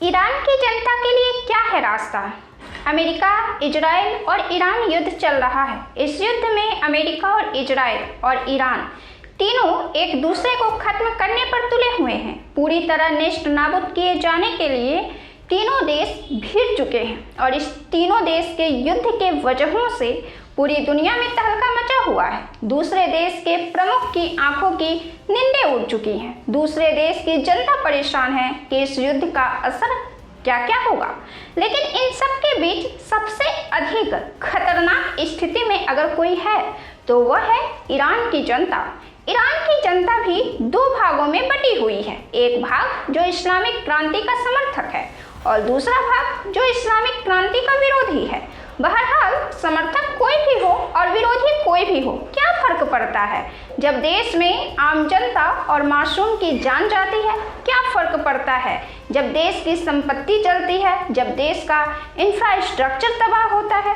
Iran की जनता के लिए क्या है रास्ता? अमेरिका, इजराइल और ईरान युद्ध चल रहा है। इस युद्ध में अमेरिका और इजराइल और ईरान तीनों एक दूसरे को खत्म करने पर तुले हुए हैं। पूरी तरह नेस्त नाबूद किए जाने के लिए तीनों देश भिड़ चुके हैं और इस तीनों देश के युद्ध के वजहों से पूरी दुनिया में तहलका मचा हुआ है। दूसरे देश के प्रमुख की आंखों की नींदें उड़ चुकी हैं। दूसरे देश की जनता परेशान है कि इस युद्ध का असर क्या क्या होगा। लेकिन इन सब के बीच सबसे अधिक खतरनाक स्थिति में अगर कोई है तो वह है ईरान की जनता। ईरान की जनता भी दो भागों में बटी हुई है। एक भाग जो इस्लामिक क्रांति का समर्थक है और दूसरा भाग जो इस्लामिक क्रांति का विरोधी है। बहरहाल समर्थक कोई भी हो और विरोधी कोई भी हो, क्या फर्क पड़ता है? जब देश में आम जनता और मासूम की जान जाती है, क्या फर्क पड़ता है? जब देश की संपत्ति जलती है, जब देश का इंफ्रास्ट्रक्चर तबाह होता है।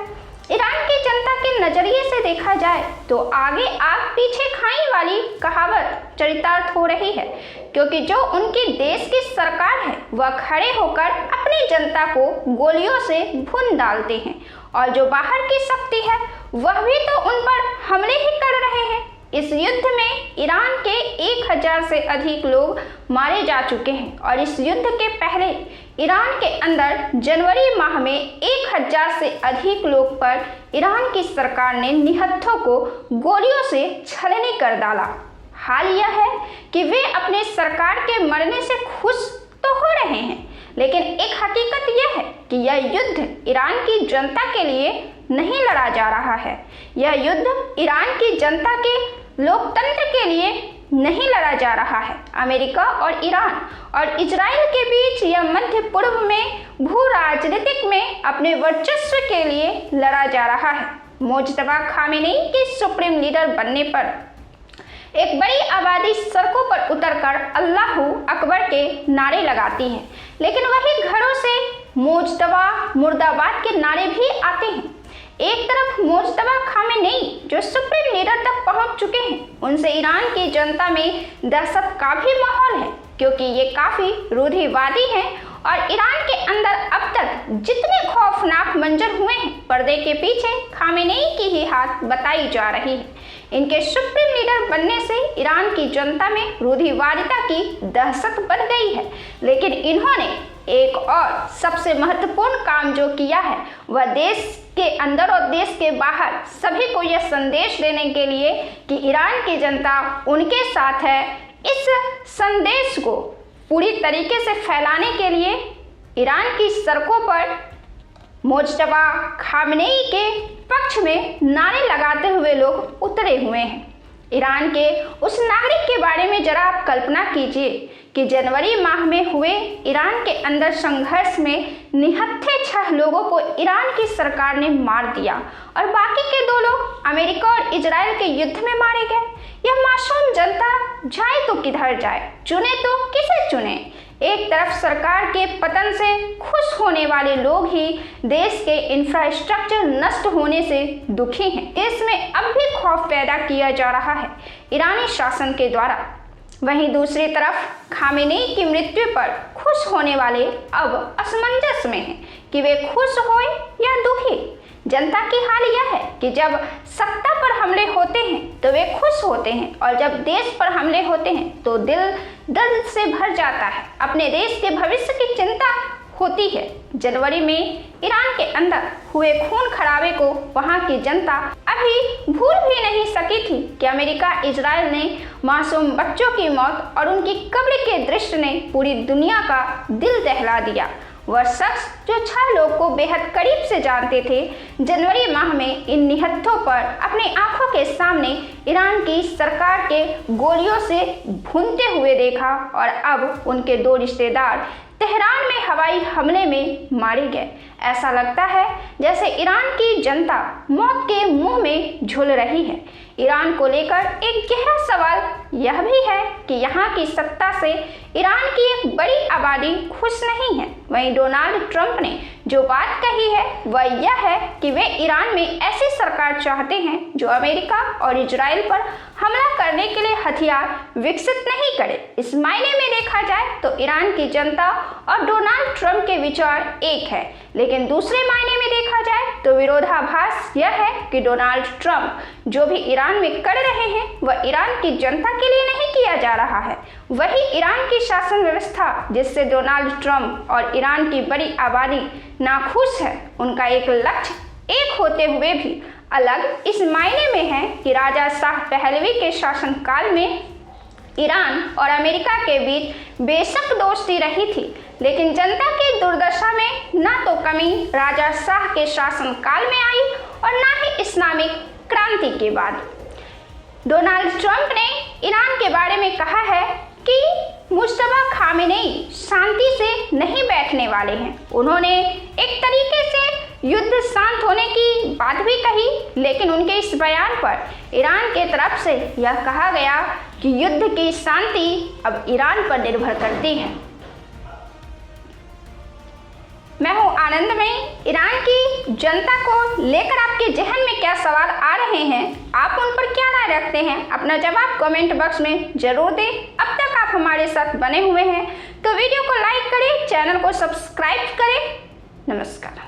ईरान की जनता के नजरिए से देखा जाए तो आगे आग पीछे खाई वाली कहावत चरितार्थ हो रही है, क्योंकि जो उनकी देश की सरकार है वह खड़े होकर अपनी जनता को गोलियों से भून डालते हैं और जो बाहर की शक्ति है वह भी तो उन पर हमले ही कर रहे हैं। इस युद्ध में ईरान के 1000 से अधिक लोग मारे जा चुके हैं और इस युद्ध के पहले ईरान के अंदर जनवरी माह में 1000 से अधिक लोग पर ईरान की सरकार ने निहत्थों को गोलियों से छलनी कर डाला। हाल यह है कि वे अपने सरकार के मरने से खुश तो हो रहे हैं, लेकिन एक हकीकत यह है कि यह युद्ध ईरान की जनता के लिए नहीं लड़ा जा रहा है। यह युद्ध ईरान की जनता के लोकतंत्र के लिए नहीं लड़ा जा रहा है। अमेरिका और ईरान और इजराइल के बीच यह मध्य पूर्व में भू राजनीतिक में अपने वर्चस्व के लिए लड़ा जा रहा है। मुज्तबा खामेनी के सुप्रीम लीडर बनने पर एक बड़ी आबादी सड़कों पर उतरकर अल्लाहू अकबर के नारे लगाती है, लेकिन वही घरों से मुज्तबा मुर्दाबाद के नारे भी आते हैं। एक तरफ मुज्तबा खामेनी जो सुप्रीम लीडर तक पहुंच चुके हैं, उनसे ईरान की जनता में दहशत का भी माहौल है, क्योंकि ये काफ़ी रूढ़िवादी हैं और ईरान के अंदर अब तक जितने खौफनाक मंजर हुए हैं, पर्दे के पीछे खामेनी की ही हाथ बताई जा रही है। इनके सुप्रीम लीडर बनने से ईरान की जनता में रूढ़िवादिता की दहशत बढ़ गई है, लेकिन इन्होंने एक और सबसे महत्वपूर्ण काम जो किया है वह देश के अंदर और देश के बाहर सभी को यह संदेश देने के लिए कि ईरान की जनता उनके साथ है। इस संदेश को पूरी तरीके से फैलाने के लिए ईरान की सड़कों पर मुज्तबा खामेनी के पक्ष में नारे लगाते हुए लोग उतरे हुए हैं। ईरान के उस नागरिक के बारे में जरा आप कल्पना कीजिए कि जनवरी माह में हुए ईरान के अंदर संघर्ष में निहत्थे 6 लोगों को ईरान की सरकार ने मार दिया और बाकी के 2 लोग अमेरिका और इजराइल के युद्ध में मारे गए। यह मासूम जनता जाए तो किधर जाए, चुने तो किसे चुने? एक तरफ सरकार के पतन से खुश होने वाले लोग ही देश के इंफ्रास्ट्रक्चर नष्ट होने से दुखी हैं। देश में अब भी खौफ पैदा किया जा रहा है ईरानी शासन के द्वारा। वहीं दूसरी तरफ खामेनी की मृत्यु पर खुश होने वाले अब असमंजस में हैं कि वे खुश हों या दुखी। जनता की हाल यह है कि जब सत्ता पर हमले होते हैं तो वे खुश होते हैं और जब देश पर हमले होते हैं तो दिल दर्द से भर जाता है। अपने देश के भविष्य की चिंता होती है। जनवरी में ईरान के अंदर हुए खून खराबे को वहां की जनता अभी भूल भी नहीं सकी थी कि अमेरिका इजराइल ने मासूम बच्चों की मौत और उनकी कब्र के दृश्य ने पूरी दुनिया का दिल दहला दिया। वह शख्स जो 6 लोग को बेहद करीब से जानते थे, जनवरी माह में इन निहत्थों पर अपनी आंखों के सामने ईरान की सरकार के गोलियों से भूनते हुए देखा और अब उनके 2 रिश्तेदार तेहरान में हवाई हमले में मारे गए। ऐसा लगता है जैसे ईरान की जनता मौत के मुंह में झूल रही है। ईरान को लेकर एक गहरा सवाल यह भी है कि यहाँ की सत्ता से ईरान की एक बड़ी आबादी खुश नहीं है। वहीं डोनाल्ड ट्रंप ने जो बात कही है वह यह है कि वे ईरान में ऐसी सरकार चाहते हैं जो अमेरिका और इजराइल पर हमला करने के लिए हथियार विकसित नहीं करे। इस मायने में देखा जाए तो ईरान की जनता और डोनाल्ड ट्रंप के विचार एक है, लेकिन दूसरे मायने में देखा जाए तो विरोधाभास यह है कि डोनाल्ड ट्रंप जो भी ईरान में कर रहे हैं वह ईरान की जनता के लिए नहीं किया जा रहा है। वही ईरान की शासन व्यवस्था जिससे डोनाल्ड ट्रंप और ईरान की बड़ी आबादी नाखुश है, उनका एक लक्ष्य एक होते हुए भी अलग इस मायने में है कि राजा शाह पहलवी के शासनकाल में ईरान और अमेरिका के बीच बेशक दोस्ती रही थी, लेकिन जनता की दुर्दशा में ना तो कमी राजा शाह के शासनकाल में आई और ना ही इस्लामिक क्रांति के बाद। डोनाल्ड ट्रंप ने ईरान के बारे में कहा है कि मुश्तबा खामेनेई शांति से नहीं बैठने वाले हैं। उन्होंने एक तरीके से युद्ध शांत होने की बात भी कही, लेकिन उनके इस बयान पर ईरान के तरफ से यह कहा गया कि युद्ध की शांति अब ईरान पर निर्भर करती है। मैं हूं आनंदमयी। ईरान की जनता को लेकर आपके जहन में क्या सवाल आ रहे हैं, आप उन पर क्या राय रखते हैं, अपना जवाब कमेंट बॉक्स में जरूर दें। अब तक आप हमारे साथ बने हुए हैं तो वीडियो को लाइक करें, चैनल को सब्सक्राइब करें। नमस्कार।